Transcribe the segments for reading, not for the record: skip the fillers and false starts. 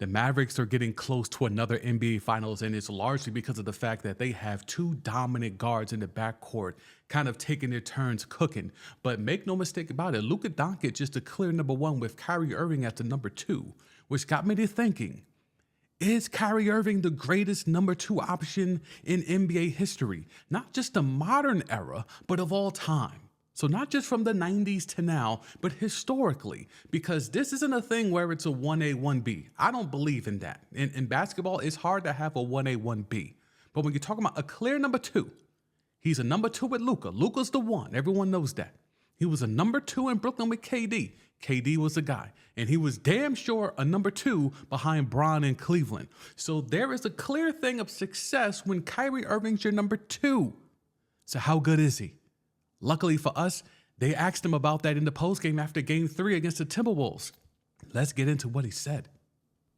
The Mavericks are getting close to another NBA Finals, and it's largely because of the fact that they have two dominant guards in the backcourt, kind of taking their turns cooking. But make no mistake about it, Luka Doncic is the clear number one with Kyrie Irving at the number two, which got me to thinking, is Kyrie Irving the greatest number two option in NBA history? Not just the modern era, but of all time. So not just from the 90s to now, but historically, because this isn't a thing where it's a 1A, 1B. I don't believe in that. In basketball, it's hard to have a 1A, 1B. But when you're talking about a clear number two, he's a number two with Luka. Luka's the one. Everyone knows that. He was a number two in Brooklyn with KD. KD was the guy. And he was damn sure a number two behind Bron in Cleveland. So there is a clear thing of success when Kyrie Irving's your number two. So how good is he? Luckily for us, they asked him about that in the postgame after Game 3 against the Timberwolves. Let's get into what he said.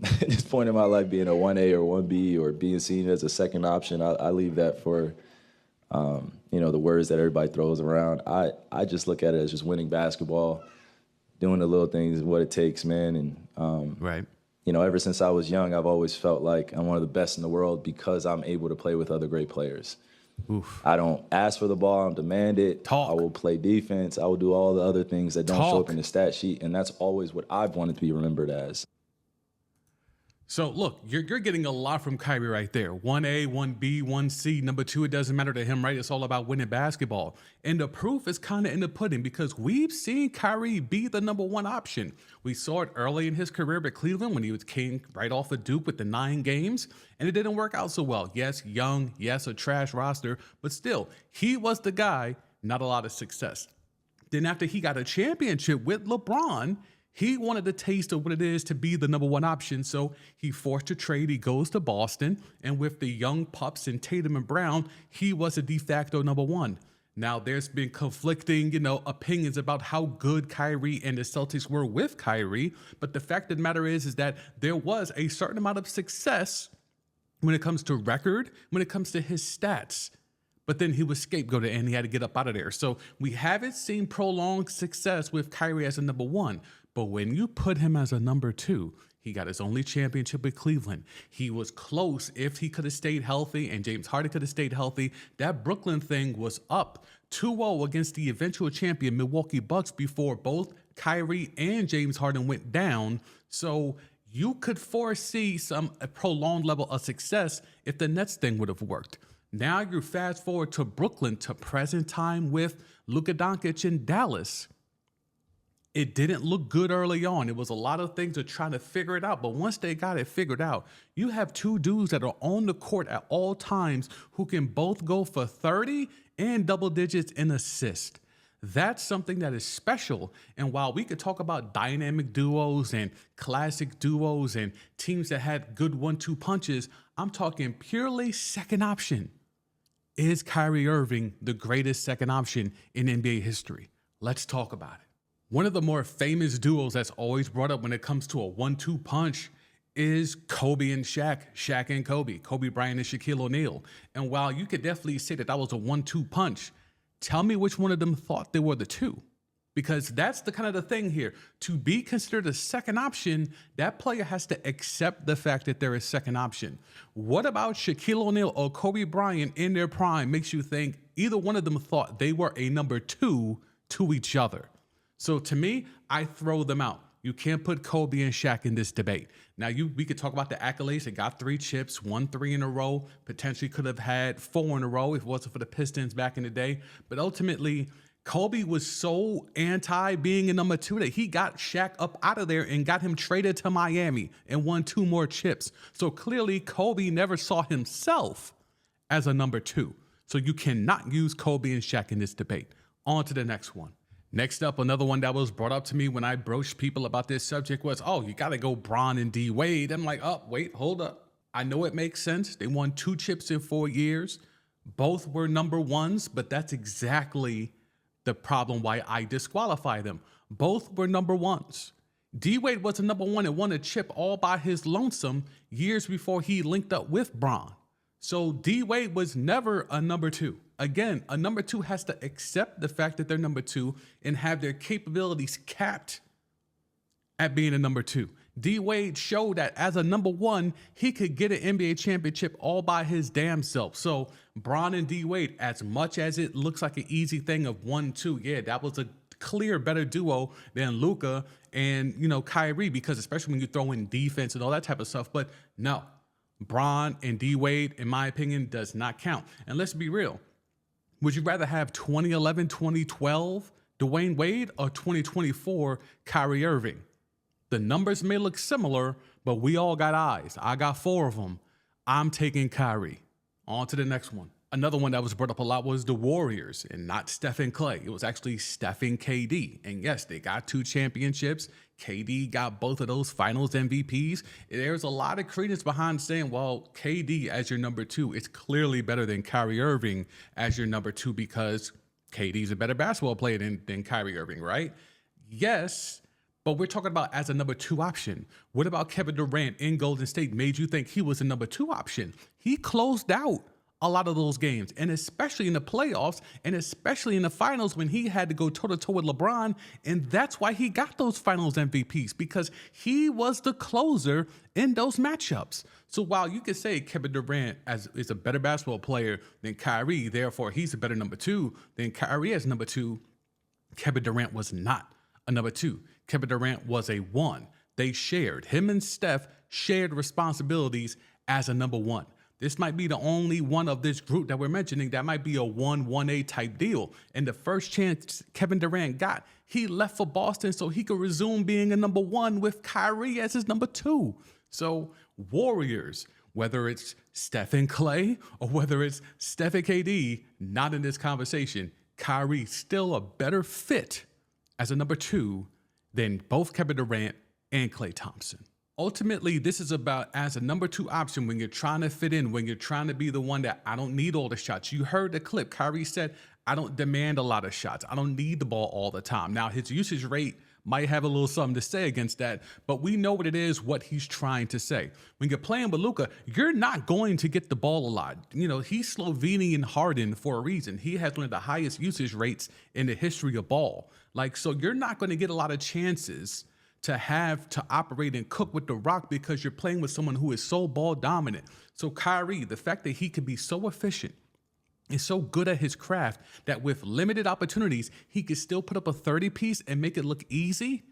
At this point in my life, being a 1A or 1B or being seen as a second option, I leave that for, the words that everybody throws around. I just look at it as just winning basketball, doing the little things, what it takes, man. And, right. Ever since I was young, I've always felt like I'm one of the best in the world because I'm able to play with other great players. Oof. I don't ask for the ball, I don't demand it. Talk. I will play defense. I will do all the other things that don't show up in the stat sheet, and that's always what I've wanted to be remembered as. So, look, you're getting a lot from Kyrie right there. 1A, 1B, 1C, number two, it doesn't matter to him, right? It's all about winning basketball. And the proof is kind of in the pudding because we've seen Kyrie be the number one option. We saw it early in his career at Cleveland when he came right off of Duke with the 9 games, and it didn't work out so well. Yes, young, yes, a trash roster, but still, he was the guy, not a lot of success. Then after he got a championship with LeBron, he wanted a taste of what it is to be the number one option, so he forced a trade. He goes to Boston, and with the young pups and Tatum and Brown, he was a de facto number one. Now, there's been conflicting, opinions about how good Kyrie and the Celtics were with Kyrie, but the fact of the matter is that there was a certain amount of success when it comes to record, when it comes to his stats. But then he was scapegoated and he had to get up out of there. So we haven't seen prolonged success with Kyrie as a number one. But when you put him as a number two, he got his only championship with Cleveland. He was close if he could have stayed healthy and James Harden could have stayed healthy. That Brooklyn thing was up 2-0 against the eventual champion Milwaukee Bucks before both Kyrie and James Harden went down. So you could foresee a prolonged level of success if the Nets thing would have worked. Now you fast forward to Brooklyn to present time with Luka Doncic in Dallas. It didn't look good early on. It was a lot of things of trying to figure it out. But once they got it figured out, you have two dudes that are on the court at all times who can both go for 30 and double digits in assist. That's something that is special. And while we could talk about dynamic duos and classic duos and teams that had good 1-2 punches, I'm talking purely second option. Is Kyrie Irving the greatest second option in NBA history? Let's talk about it. One of the more famous duos that's always brought up when it comes to a 1-2 punch is Kobe and Shaq, Shaq and Kobe Bryant and Shaquille O'Neal. And while you could definitely say that was a 1-2 punch, tell me which one of them thought they were the two. Because that's the kind of the thing here. To be considered a second option, that player has to accept the fact that they're a second option. What about Shaquille O'Neal or Kobe Bryant in their prime makes you think either one of them thought they were a number two to each other? So to me, I throw them out. You can't put Kobe and Shaq in this debate. Now, we could talk about the accolades. They got 3 chips, won 3 in a row, potentially could have had 4 in a row if it wasn't for the Pistons back in the day. But ultimately, Kobe was so anti being a number two that he got Shaq up out of there and got him traded to Miami and won 2 more chips. So clearly, Kobe never saw himself as a number two. So you cannot use Kobe and Shaq in this debate. On to the next one. Next up, another one that was brought up to me when I broached people about this subject was, you got to go Bron and D Wade. I'm like, wait, hold up. I know it makes sense. They won 2 chips in 4 years. Both were number ones, but that's exactly the problem why I disqualify them. Both were number ones. D Wade was a number one and won a chip all by his lonesome years before he linked up with Bron. So D Wade was never a number two. Again, a number two has to accept the fact that they're number two and have their capabilities capped at being a number two. D Wade showed that as a number one, he could get an NBA championship all by his damn self. So Bron and D Wade, as much as it looks like an easy thing of 1-2, yeah, that was a clear better duo than Luka and Kyrie, because especially when you throw in defense and all that type of stuff. But no, Bron and D Wade, in my opinion, does not count. And let's be real. Would you rather have 2011, 2012 Dwayne Wade or 2024 Kyrie Irving? The numbers may look similar, but we all got eyes. I got 4 of them. I'm taking Kyrie. On to the next one. Another one that was brought up a lot was the Warriors, and not Steph and Clay. It was actually Steph and KD. And yes, they got 2 championships. KD got both of those finals MVPs. There's a lot of credence behind saying, well, KD as your number 2 is clearly better than Kyrie Irving as your number 2 because KD's a better basketball player than Kyrie Irving, right? Yes, but we're talking about as a number 2 option. What about Kevin Durant in Golden State made you think he was a number 2 option? He closed out a lot of those games, and especially in the playoffs, and especially in the finals when he had to go toe-to-toe with LeBron, and that's why he got those finals MVPs, because he was the closer in those matchups. So while you could say Kevin Durant is a better basketball player than Kyrie, therefore he's a better number 2 than Kyrie as number 2, Kevin Durant was not a number 2. Kevin Durant was a 1. They shared. Him and Steph shared responsibilities as a number 1. This might be the only one of this group that we're mentioning that might be a 1-1A type deal. And the first chance Kevin Durant got, he left for Boston so he could resume being a number 1 with Kyrie as his number 2. So Warriors, whether it's Steph and Clay or whether it's Steph and KD, not in this conversation. Kyrie still a better fit as a number 2 than both Kevin Durant and Klay Thompson. Ultimately, this is about as a number 2 option when you're trying to fit in, when you're trying to be the one that I don't need all the shots. You heard the clip. Kyrie said, I don't demand a lot of shots. I don't need the ball all the time. Now, his usage rate might have a little something to say against that, but we know what it is, what he's trying to say. When you're playing with Luka, you're not going to get the ball a lot. He's Slovenian hardened for a reason. He has one of the highest usage rates in the history of ball. So you're not going to get a lot of chances to have to operate and cook with the rock because you're playing with someone who is so ball dominant. So Kyrie, the fact that he could be so efficient and so good at his craft that with limited opportunities, he could still put up a 30-piece and make it look easy,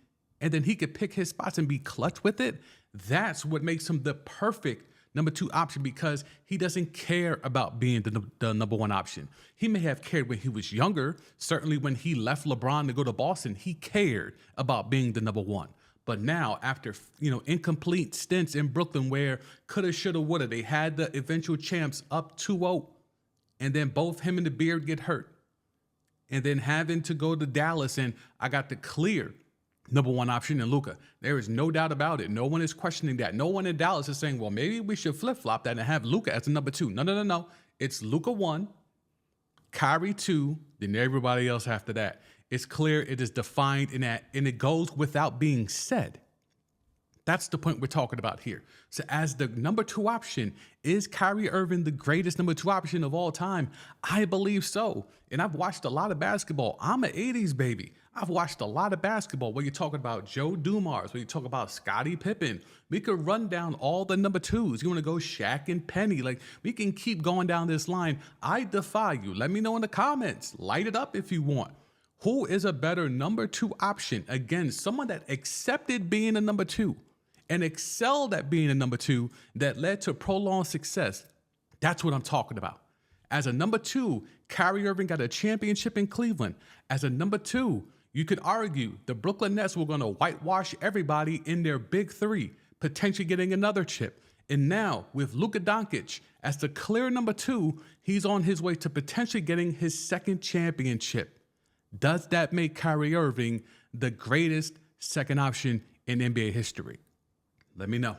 and then he could pick his spots and be clutch with it. That's what makes him the perfect number 2 option, because he doesn't care about being the number 1 option. He may have cared when he was younger. Certainly when he left LeBron to go to Boston, he cared about being the number 1. But now, after incomplete stints in Brooklyn where coulda, shoulda, woulda, they had the eventual champs up 2-0, and then both him and the Beard get hurt, and then having to go to Dallas, and I got the clear number 1 option in Luka. There is no doubt about it. No one is questioning that. No one in Dallas is saying, well, maybe we should flip-flop that and have Luka as the number 2. No. It's Luka 1, Kyrie 2, then everybody else after that. It's clear, it is defined in that, and it goes without being said. That's the point we're talking about here. So as the number 2 option, is Kyrie Irving the greatest number 2 option of all time? I believe so. And I've watched a lot of basketball. I'm an 80s baby. I've watched a lot of basketball where you're talking about Joe Dumars, where you talk about Scottie Pippen. We could run down all the number 2s. You want to go Shaq and Penny. We can keep going down this line. I defy you. Let me know in the comments. Light it up if you want. Who is a better number 2 option? Again, someone that accepted being a number 2 and excelled at being a number 2 that led to prolonged success. That's what I'm talking about. As a number 2, Kyrie Irving got a championship in Cleveland. As a number 2, you could argue the Brooklyn Nets were going to whitewash everybody in their big 3, potentially getting another chip. And now, with Luka Doncic as the clear number 2, he's on his way to potentially getting his 2nd championship. Does that make Kyrie Irving the greatest 2nd option in NBA history? Let me know.